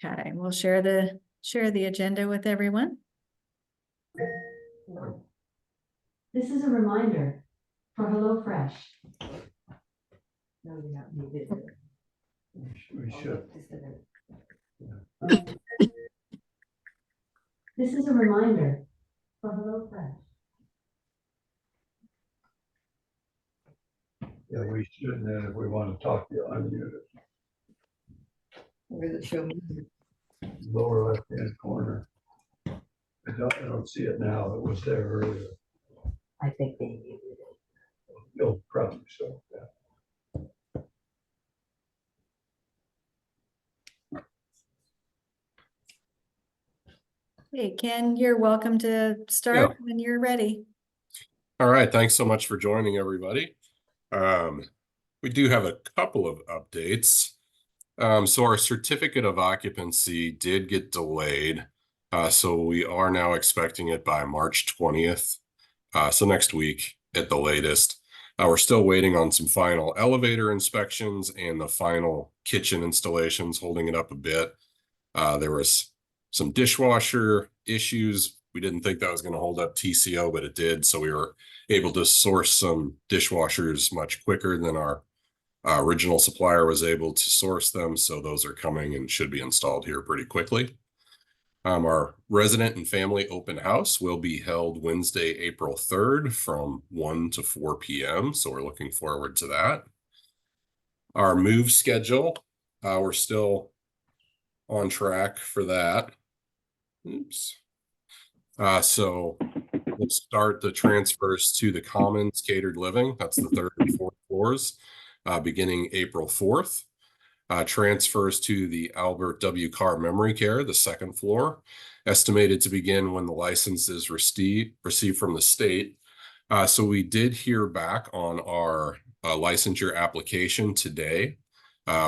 Okay, we'll share the agenda with everyone. This is a reminder for HelloFresh. No, you're not muted. We should. This is a reminder for HelloFresh. Yeah, we should, and then if we want to talk to you, unmute it. Where does it show me? Lower left-hand corner. I don't see it now. It was there earlier. I think they muted it. You'll probably show that. Hey, Ken, you're welcome to start when you're ready. All right, thanks so much for joining, everybody. We do have a couple of updates. So our certificate of occupancy did get delayed. So we are now expecting it by March 20th. So next week at the latest. We're still waiting on some final elevator inspections and the final kitchen installations, holding it up a bit. There was some dishwasher issues. We didn't think that was going to hold up TCO, but it did. So we were able to source some dishwashers much quicker than our original supplier was able to source them. So those are coming and should be installed here pretty quickly. Our resident and family open house will be held Wednesday, April 3rd from 1 to 4 p.m. So we're looking forward to that. Our move schedule, we're still on track for that. Oops. So we'll start the transfers to the Commons Catered Living. That's the 3rd and 4th floors, beginning April 4th. Transfers to the Albert W. Carr Memory Care, the 2nd floor, estimated to begin when the license is received from the state. So we did hear back on our licensure application today.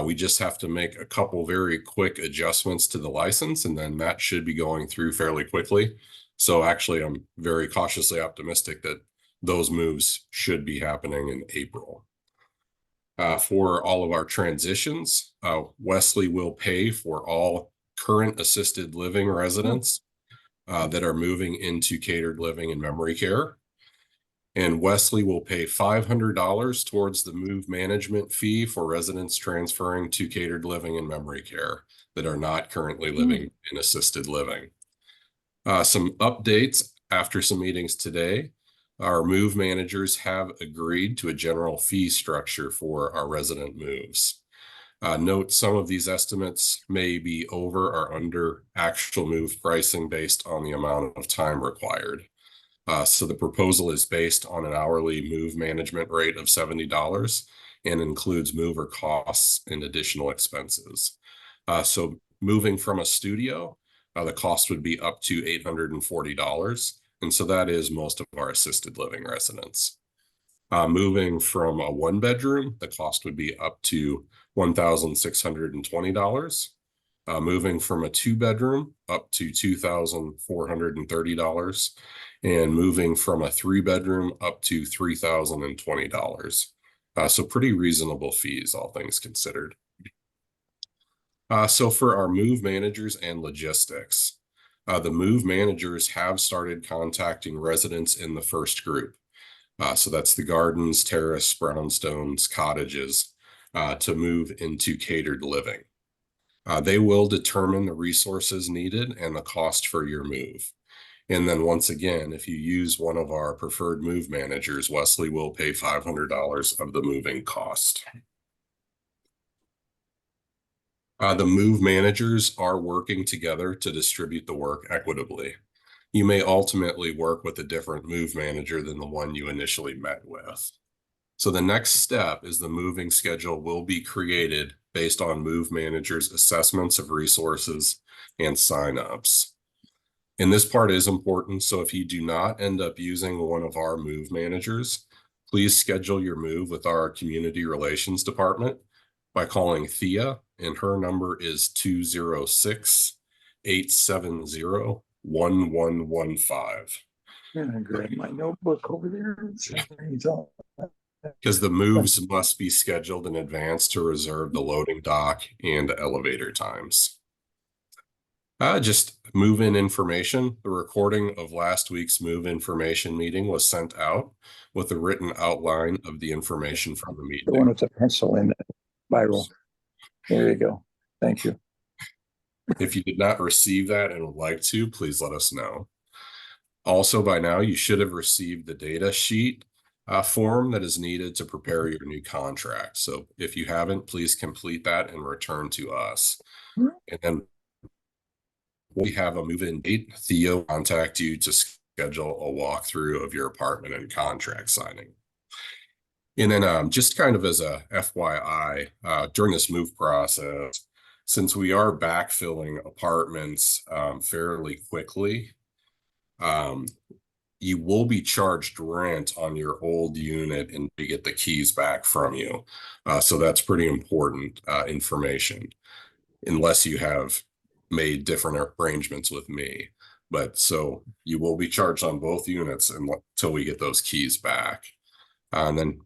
We just have to make a couple very quick adjustments to the license, and then that should be going through fairly quickly. So actually, I'm very cautiously optimistic that those moves should be happening in April. For all of our transitions, Wesley will pay for all current assisted living residents that are moving into catered living and memory care. And Wesley will pay $500 towards the move management fee for residents transferring to catered living and memory care that are not currently living in assisted living. Some updates after some meetings today. Our move managers have agreed to a general fee structure for our resident moves. Note some of these estimates may be over or under actual move pricing based on the amount of time required. So the proposal is based on an hourly move management rate of $70 and includes mover costs and additional expenses. So moving from a studio, the cost would be up to $840. And so that is most of our assisted living residents. Moving from a 1-bedroom, the cost would be up to $1,620. Moving from a 2-bedroom up to $2,430. And moving from a 3-bedroom up to $3,020. So pretty reasonable fees, all things considered. So for our move managers and logistics, the move managers have started contacting residents in the first group. So that's the gardens, terrace, brownstones, cottages, to move into catered living. They will determine the resources needed and the cost for your move. And then once again, if you use one of our preferred move managers, Wesley will pay $500 of the moving cost. The move managers are working together to distribute the work equitably. You may ultimately work with a different move manager than the one you initially met with. So the next step is the moving schedule will be created based on move managers' assessments of resources and signups. And this part is important. So if you do not end up using one of our move managers, please schedule your move with our community relations department by calling Thea, and her number is 206-870-1115. And I grab my notebook over there. Because the moves must be scheduled in advance to reserve the loading dock and elevator times. Just move-in information. The recording of last week's move information meeting was sent out with a written outline of the information from the The one meeting. with the pencil in it, viral. There you go. Thank you. If you did not receive that and would like to, please let us know. Also, by now, you should have received the data sheet form that is needed to prepare your new contract. So if you haven't, please complete that and return to us. And then we have a move-in date. Theo will contact you to schedule a walkthrough of your apartment and contract signing. And then just kind of as a FYI, during this move process, since we are backfilling apartments fairly quickly, you will be charged rent on your old unit and to get the keys back from you. So that's pretty important information, unless you have made different arrangements with me. But so you will be charged on both units until we get those keys back. And then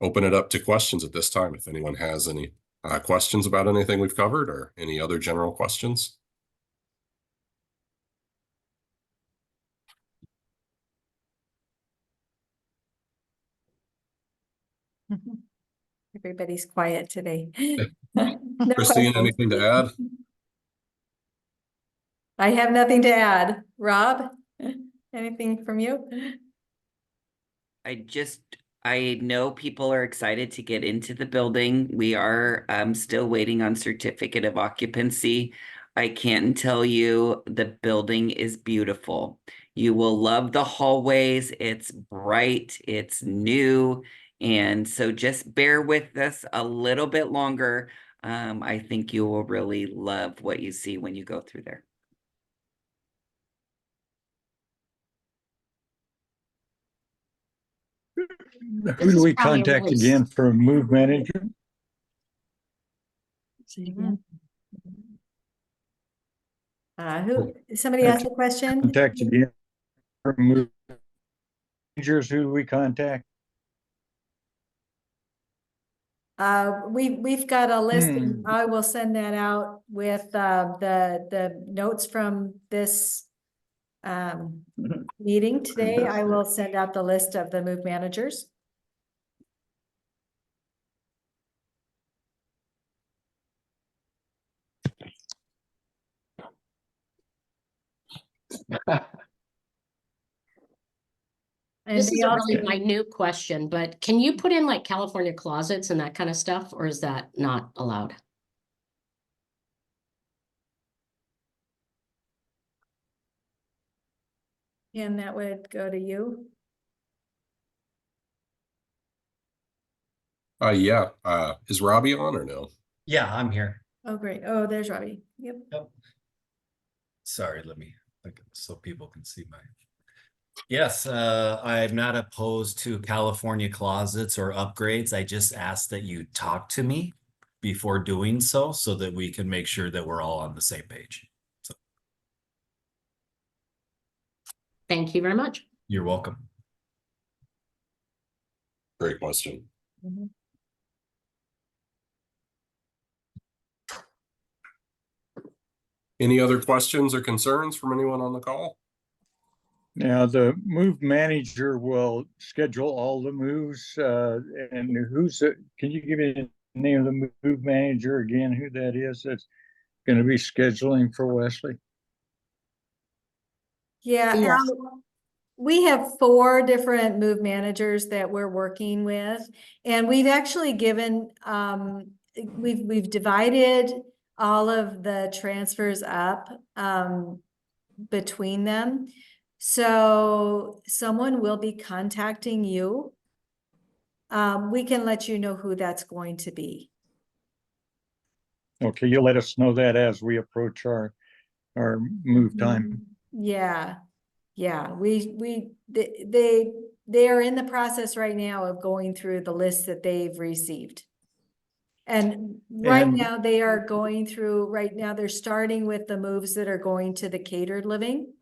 open it up to questions at this time. If anyone has any questions about anything we've covered or any other general questions. Everybody's quiet today. No Christine, questions. anything to add? I have nothing to add. Rob, anything from you? I know people are excited to get into the building. We are still waiting on certificate of occupancy. I can tell you the building is beautiful. You will love the hallways. It's bright, it's new. And so just bear with us a little bit longer. I think you will really love what you see when you go through there. Who do we contact again for a move manager? Somebody asked a question? Contact again for move managers. Who do we contact? We've got a list and I will send that out with the notes from this meeting today. I will send out the list of the move managers. And This is they a really also, minute question, but can you put in like California closets and that kind of stuff, or is that not allowed? and that would go to you. Yeah. Is Robbie on or no? Yeah, I'm here. Oh, great. Oh, there's Robbie. Yep. Sorry, let me look so people can see my. Yes, I'm not opposed to California closets or upgrades. I just ask that you talk to me before doing so that we can make sure that we're all on the same page. So, Thank you very much. you're welcome. Great question. Mhm. Any other questions or concerns from anyone on the call? Now, the move manager will schedule all the moves, and can you give me the name of the move manager again, who that is that's going to be scheduling for Wesley? Yeah, Yes. we have 4 different move managers that we're working with, and we've actually given, we've divided all of the transfers up between them. So someone will be contacting you. We can let you know who that's going to be. Okay, you'll let us know that as we approach our move time. Yeah, yeah, they are in the process right now of going through the list that they've received. And right now they're starting with the moves that are going to the catered living.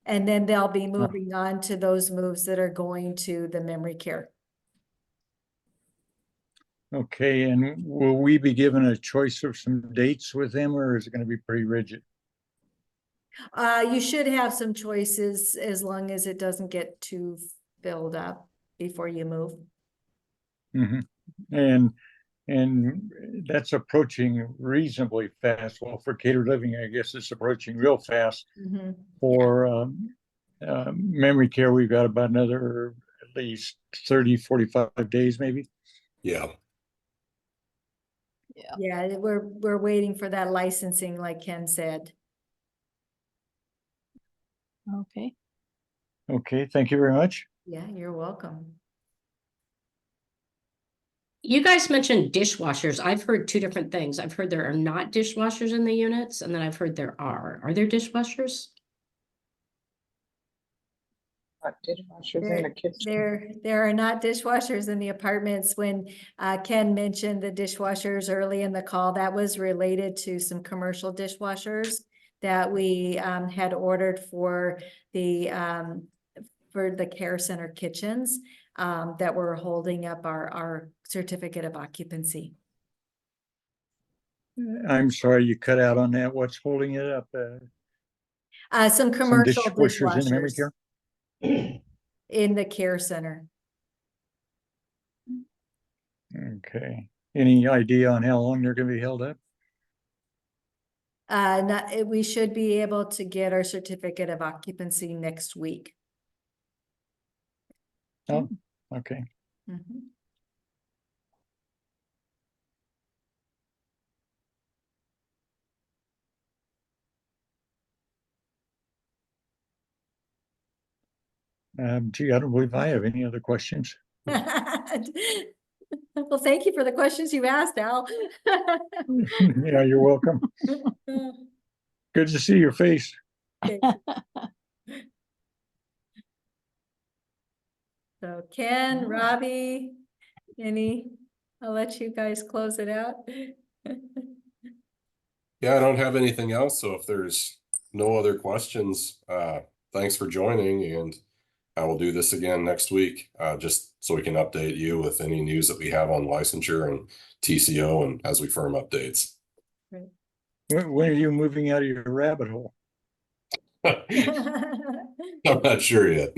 And then they'll be moving on to those moves that are going to the memory care. Okay, and will we be given a choice of some dates with them, or is it going to be pretty rigid? You should have some choices as long as it doesn't get too filled up before you move. Mhm. And that's approaching reasonably fast. Well, for catered living, I guess it's approaching real fast. Mhm. For memory care, we've got about another at least 30, 45 days, maybe. Yeah. Yeah, we're waiting for that licensing, like Ken said. Okay. Okay, thank you very much. Yeah, you're welcome. You guys mentioned dishwashers. I've heard two different things. I've heard there are not dishwashers in the units, and then I've heard there are. Are there dishwashers? Dishwashers in the kitchen. There are not dishwashers in the apartments. When Ken mentioned the dishwashers early in the call, that was related to some commercial dishwashers that we had ordered for the care center kitchens that were holding up our certificate of occupancy. I'm sorry you cut out on that. What's holding it up? Some Some commercial dishwashers in memory dishwashers care? in the care center. Okay. Any idea on how long they're gonna be held up? We should be able to get our certificate of occupancy next week. Oh, okay. Mhm. Gee, I don't believe I have any other questions. Well, thank you for the questions you asked, Al. Yeah, you're welcome. Good to see your face. Okay. So Ken, Robbie, I'll let you guys close it out. Yeah, I don't have anything else. So if there's no other questions, thanks for joining, and I will do this again next week, just so we can update you with any news that we have on licensure and TCO and as we firm updates. When are you moving out of your rabbit hole? I'm not sure yet.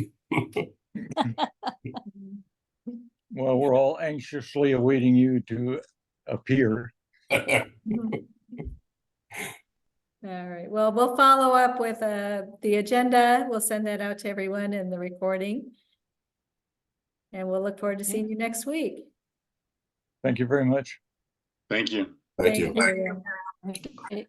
Well, we're all anxiously awaiting you to appear. All right, well, we'll follow up with the agenda. We'll send that out to everyone in the recording. And we'll look forward to seeing you next week. Thank you very much. Thank you. Thank you. you. Okay.